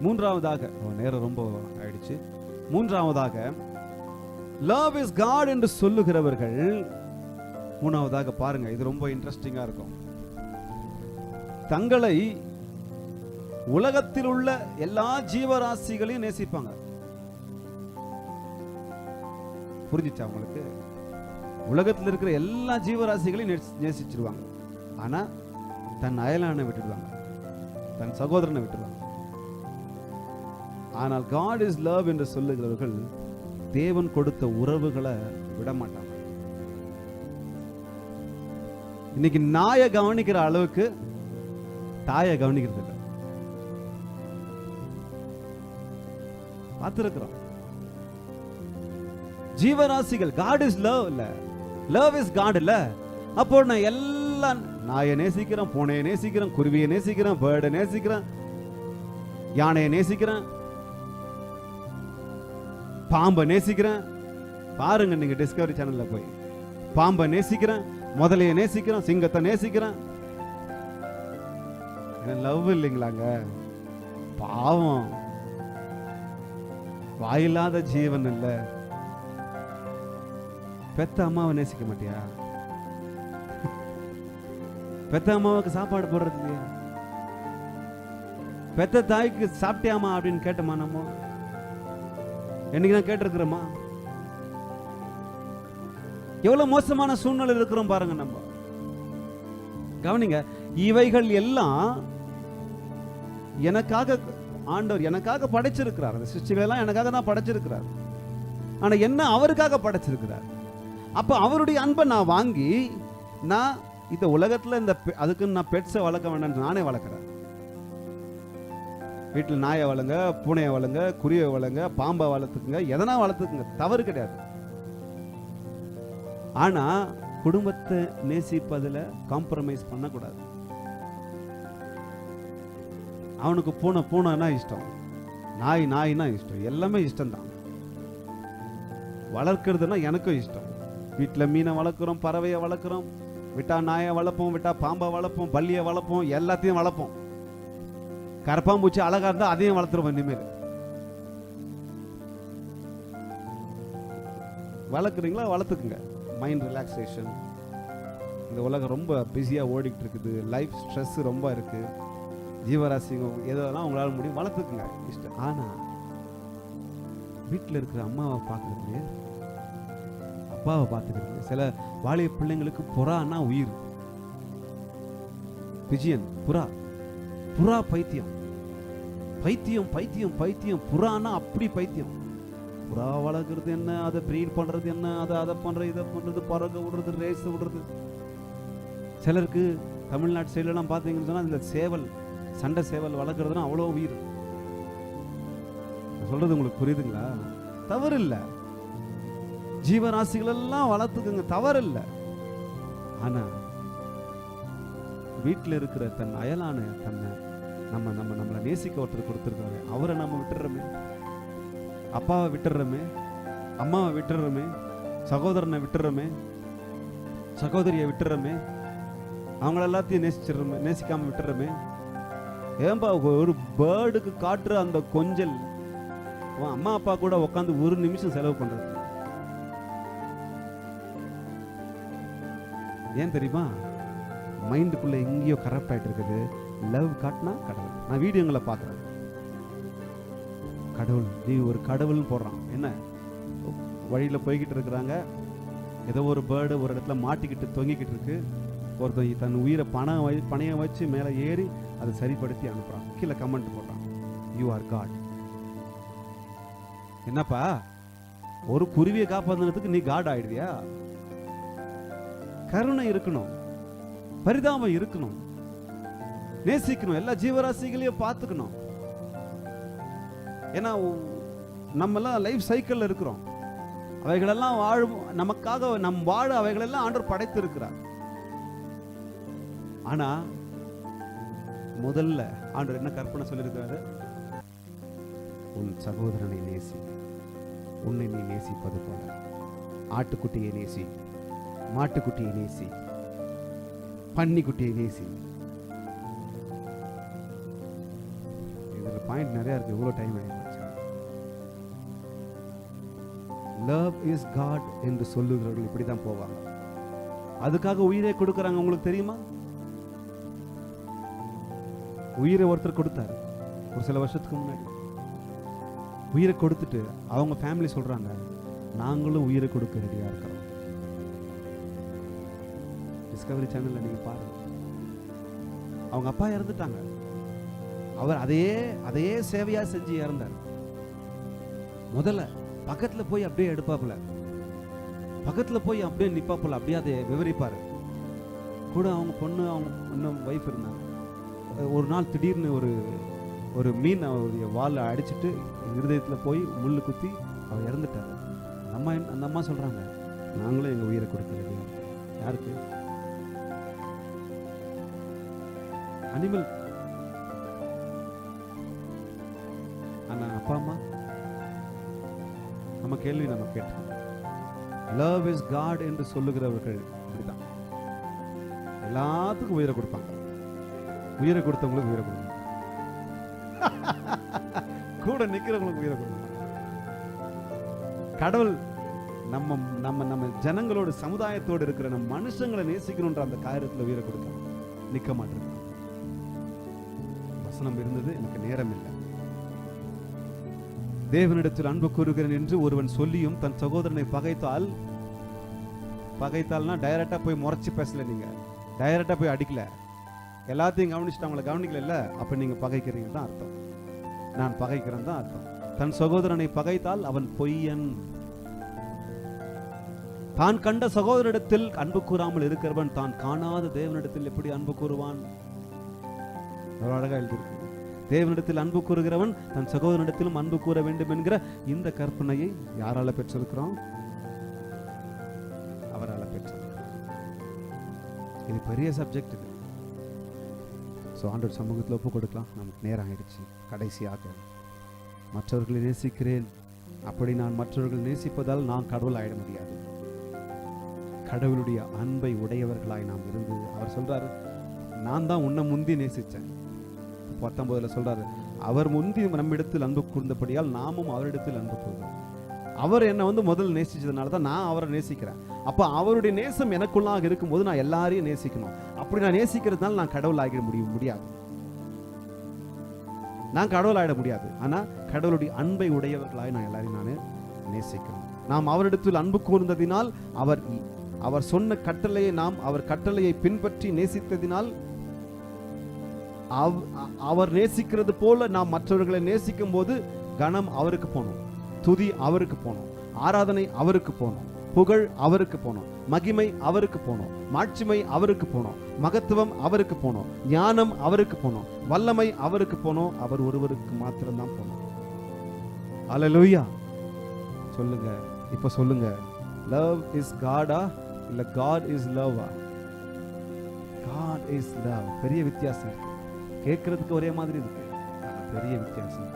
மூன்றாவதாக, நேரம் ரொம்ப ஆயிடுச்சு. மூன்றாவதாக, லவ் இஸ் காட் என்று சொல்லுகிறவர்கள், மூணாவதாக பாருங்க, இது ரொம்ப இன்ட்ரெஸ்டிங்கா இருக்கும். தங்களை உலகத்தில் உள்ள எல்லா ஜீவராசிகளையும் நேசிப்பாங்க. புரிஞ்சிச்சா உங்களுக்கு? உலகத்தில் இருக்கிற எல்லா ஜீவராசிகளையும் நேசிச்சிருவாங்க. ஆனா தன் அயலானை விட்டுடுவாங்க, தன் சகோதரனை விட்டுடுவாங்க. ஆனால் God is love என்று சொல்லுகிறவர்கள் தேவன் கொடுத்த உறவுகளை விட மாட்டாங்க. இன்னைக்கு நாயை கவனிக்கிற அளவுக்கு தாயை கவனிக்கிறது இல்லை. பார்த்திருக்கிறோம். ஜீவராசிகள், God is love இல்ல, love is God இல்ல. அப்போ நான் எல்லாம் நாயை நேசிக்கிறேன், பூனையை நேசிக்கிறேன், குருவியை நேசிக்கிறேன், பேர்டை நேசிக்கிறேன், யானையை நேசிக்கிறேன், பாம்பை நேசிக்கிறேன். பாருங்க நீங்க டிஸ்கவரி சேனல்ல போய், பாம்பை நேசிக்கிறேன், முதலையை நேசிக்கிறேன், சிங்கத்தை நேசிக்கிறேன். லவ் இல்லைங்களாங்க? பாவம், வாயில்லாத ஜீவன் இல்ல. பெத்த அம்மாவை நேசிக்க மாட்டியா? பெத்த அம்மாவுக்கு சாப்பாடு போடுறது இல்லையா? பெத்த தாய்க்கு சாப்பிட்டியாமா அப்படின்னு கேட்டோமா? நம்ம என்னைக்கு நான் கேட்டிருக்கிறோமா? எவ்வளவு மோசமான சூழ்நிலை இருக்கிறோம் பாருங்க. நம்ம கவனிங்க, இவைகள் எல்லாம் எனக்காக ஆண்டவர் எனக்காக படைச்சிருக்கிறார். அந்த சிருஷ்டிகள் எல்லாம் எனக்காக தான் படைச்சிருக்கிறார். ஆனா என்ன அவருக்காக படைச்சிருக்கிறார். அப்ப அவருடைய அன்பை நான் வாங்கி, நான் இந்த உலகத்துல இந்த அதுக்கு நான் பெட்ஸை வளர்க்க வேண்டாம், நானே வளர்க்கிறேன். வீட்டில் நாயை வளங்க, பூனையை வளங்க, குருவியை வளங்க, பாம்பை வளர்த்துக்குங்க, எதனா வளர்த்துக்குங்க, தவறு கிடையாது. ஆனா குடும்பத்தை நேசிப்பதில் காம்ப்ரமைஸ் பண்ணக்கூடாது. அவனுக்கு பூனைனா இஷ்டம், நாய்னா இஷ்டம், எல்லாமே இஷ்டம் தான். வளர்க்கிறதுனா எனக்கும் இஷ்டம். வீட்டில் மீனை வளர்க்குறோம், பறவையை வளர்க்குறோம், விட்டா நாயை வளர்ப்போம், விட்டா பாம்பை வளர்ப்போம், பல்லியை வளர்ப்போம், எல்லாத்தையும் வளர்ப்போம். கரப்பாம்பூச்சி அழகா இருந்தா அதையும் வளர்த்துருவோம். இனிமேல் வளர்க்குறீங்களா? வளர்த்துக்குங்க. Mind relaxation. இந்த உலகம் ரொம்ப பிஸியா ஓடிக்கிட்டு இருக்குது, லைஃப் ஸ்ட்ரெஸ் ரொம்ப இருக்கு. ஜீவராசிங்க எதெல்லாம் உங்களால முடியும் வளர்த்துக்குங்க, இஷ்டம். ஆனா வீட்டில் இருக்கிற அம்மாவை பார்க்கறது, அப்பாவை பார்த்துக்கிறது. சில வாலிய பிள்ளைங்களுக்கு புறான்னா உயிர். பிஜியன், புறா பைத்தியம், பைத்தியம் பைத்தியம் பைத்தியம். புறானா அப்படி பைத்தியம். புறா வளர்க்குறது என்ன, அதை ப்ரீட் பண்றது என்ன, அதை பண்றது, இதை பண்றது, பறக்க விடுறது, ரேஸ் விடுறது. சிலருக்கு தமிழ்நாட்டு சைட்லாம் பார்த்தீங்கன்னு சொன்னா இந்த சேவல், சண்டை சேவல் வளர்க்குறதுனா அவ்வளோ உயிர். சொல்றது உங்களுக்கு புரியுதுங்களா? தவறு இல்லை, ஜீவராசிகள் எல்லாம் வளர்த்துக்குங்க, தவறு இல்லை. ஆனா வீட்டில் இருக்கிற தன் அயலான தன்னை நம்மளை நேசிக்க ஒருத்தர் கொடுத்துருக்காரு, அவரை நம்ம விட்டுறோமே, அப்பாவை விட்டுறோமே, அம்மாவை விட்டுறோமே, சகோதரனை விட்டுறோமே, சகோதரியை விட்டுறோமே, அவங்கள எல்லாத்தையும் நேசிக்காம விட்டுறோமே. ஏன்பா ஒரு பேர்டுக்கு காட்டுற அந்த கொஞ்சல் அம்மா அப்பா கூட உட்காந்து ஒரு நிமிஷம் செலவு பண்றது ஏன் தெரியுமா? மைண்டுக்குள்ள எங்கேயோ கரப்ட் ஆயிட்டு இருக்குது. லவ் காட்டினா கடவுள். நான் வீடியோங்களை பார்க்குறேன், கடவுள் நீ ஒரு கடவுள்னு போடுறான். என்ன வழியில் போய்கிட்டு இருக்கிறாங்க, ஏதோ ஒரு பேர்டு ஒரு இடத்துல மாட்டிக்கிட்டு தொங்கிக்கிட்டு இருக்கு. ஒருத்தன் தன் உயிரை பணைய வச்சு மேலே ஏறி அதை சரிப்படுத்தி அனுப்புறான். கீழே கமெண்ட் போடுறான், யூ ஆர் காட். என்னப்பா, ஒரு குருவியை காப்பாத்துறதுக்கு நீ காட் ஆயிடுவியா? கருணை இருக்கணும், பரிதாபம் இருக்கணும், நேசிக்கணும், எல்லா ஜீவராசிகளையும் பார்த்துக்கணும். ஏன்னா நம்மெல்லாம் லைஃப் சைக்கிள்ல இருக்கிறோம். அவைகளெல்லாம் வாழும், நமக்காக நம் வாழ அவைகளெல்லாம் ஆண்டவர் படைத்து இருக்கிறார். ஆனா முதல்ல ஆண்டவர் என்ன கற்பனை சொல்லியிருக்கிறாரு? உன் சகோதரனை நேசி, உன்னை நீ நேசிப்பது போல. ஆட்டுக்குட்டியை நேசி, மாட்டுக்குட்டியை நேசி, பன்னிக்குட்டியை நேசி. இதுல பாயிண்ட் நிறைய இருக்கு, இவ்வளவு டைம் ஆயிடுச்சு. லவ் இஸ் காட் என்று சொல்லுகிறவர்கள் இப்படிதான் போவாங்க. அதுக்காக உயிரை கொடுக்கறாங்க. உங்களுக்கு தெரியுமா? உயிரை ஒருத்தர் கொடுத்தாரு ஒரு சில வருஷத்துக்கு முன்னாடி. உயிரை கொடுத்துட்டு அவங்க ஃபேமிலி சொல்றாங்க, நாங்களும் உயிரை கொடுக்க ரெடியா இருக்கிறோம். டிஸ்கவரி சேனல்ல நீங்க பாருங்க. அவங்க அப்பா இறந்துட்டாங்க, அவர் அதையே சேவையா செஞ்சு இறந்தார். முதல்ல பக்கத்துல போய் அப்படியே எடுப்பாப்புல, பக்கத்துல போய் அப்படியே நிப்பாப்புல, அப்படியே அதை விவரிப்பாரு. கூட அவங்க பொண்ணு, அவங்க இன்னும் வைஃப் இருந்தாங்க. ஒரு நாள் திடீர்னு ஒரு மீன் அவருடைய வாலை அடிச்சுட்டு இருதயத்துல போய் முள்ளு குத்தி அவர் இறந்துட்டார். அந்த அம்மா சொல்றாங்க, நாங்களும் எங்க உயிரை கொடுக்க யாருக்கு? அனிமல். ஆனா அப்பா அம்மா நம்ம கேள்வி நம்ம கேட்டோம். லவ் இஸ் காட் என்று சொல்லுகிறவர்கள் இப்படிதான் எல்லாத்துக்கும் உயிரை கொடுப்பாங்க. உயிரை கொடுத்தவங்களுக்கு உயிரை கொடுப்பாங்க, கூட நிக்கிறவங்களுக்கு உயிரை கொடுப்பாங்க. கடவுள் நம்ம நம்ம நம்ம ஜனங்களோட சமுதாயத்தோடு இருக்கிற நம்ம மனுஷங்களை நேசிக்கணும்ன்ற அந்த காரியத்துல உயிரை கொடுக்க நிக்க மாட்டேன். வசனம் இருந்தது, எனக்கு நேரம் இல்லை. தேவனிடத்தில் அன்பு கூறுகிறேன் என்று ஒருவன் சொல்லியும் தன் சகோதரனை பகைத்தால்னா டைரக்டா போய் முறைச்சு பேசல, நீங்க டைரக்டா போய் அடிக்கல, எல்லாத்தையும் கவனிச்சுட்டு அவங்களை கவனிக்கல இல்ல, அப்ப நீங்க பகைக்கிறீங்க தான் அர்த்தம். நான் பகைக்கிறேன் தான் அர்த்தம். தன் சகோதரனை பகைத்தால் அவன் பொய்யன். தான் கண்ட சகோதரிடத்தில் அன்பு கூறாமல் இருக்கிறவன் தான் காணாத தேவனிடத்தில் எப்படி அன்பு கூறுவான்? அழகா எழுதியிருக்கு. தேவனிடத்தில் அன்பு கூறுகிறவன் தன் சகோதரனிடத்திலும் அன்பு கூற வேண்டும் என்கிற இந்த கற்பனையை யாரால பெற்றிருக்கிறோம்? அவரால பெற்றிருக்கிறோம். இது பெரிய சப்ஜெக்ட். இது ஆண்டவர் சமூகத்தில் ஒப்பு கொடுக்கலாம். நமக்கு நேரம் ஆயிடுச்சு. கடைசியாக, மற்றவர்களை நேசிக்கிறேன், அப்படி நான் மற்றவர்கள் நேசிப்பதால் நான் கடவுள் ஆயிட முடியாது. கடவுளுடைய அன்பை உடையவர்களாய் நாம் இருந்து, அவர் சொல்றாரு, நான் தான் உன்னை முந்தி நேசிச்சேன். 19 சொல்றாரு, அவர் முந்தி நம்மிடத்தில் அன்பு கூர்ந்தபடியால் நாமும் அவரிடத்தில் அன்பு கூர்ந்தோம். அவர் என்னை முதல் நேசிச்சதுனால தான் நான் அவரை நேசிக்கிறேன். அப்ப அவருடைய நேசம் எனக்குள்ளாக இருக்கும்போது நான் எல்லாரையும் நேசிக்கணும். அப்படி நான் நேசிக்கிறதுனால நான் கடவுள் ஆகிட முடியாது. நான் கடவுள் ஆகிட முடியாது. ஆனா கடவுளுடைய அன்பை உடையவர்களாய் நான் எல்லாரையும் நான் நேசிக்கணும். நாம் அவரிடத்தில் அன்பு கூர்ந்ததினால், அவர் சொன்ன கட்டளையை நாம் அவர் கட்டளையை பின்பற்றி நேசித்ததினால், அவர் நேசிக்கிறது போல நாம் மற்றவர்களை நேசிக்கும் போது கனம் அவருக்கு போனோம், துதி அவருக்கு போனோம், ஆராதனை அவருக்கு போனோம், புகழ் அவருக்கு போனோம், மகிமை அவருக்கு போனோம், மாட்சிமை அவருக்கு போனோம், மகத்துவம் அவருக்கு போனோம், ஞானம் அவருக்கு போனோம், வல்லமை அவருக்கு போனோம். அவர் ஒருவருக்கு மாத்திரம்தான் போனோம். அல்லேலூயா. சொல்லுங்க, இப்ப சொல்லுங்க, லவ் இஸ் காடா இல்ல காட் இஸ் லவ்வா? God is love. பெரிய வித்தியாசம் இருக்கு. கேட்கறதுக்கு ஒரே மாதிரி இருக்கு, பெரிய வித்தியாசம்.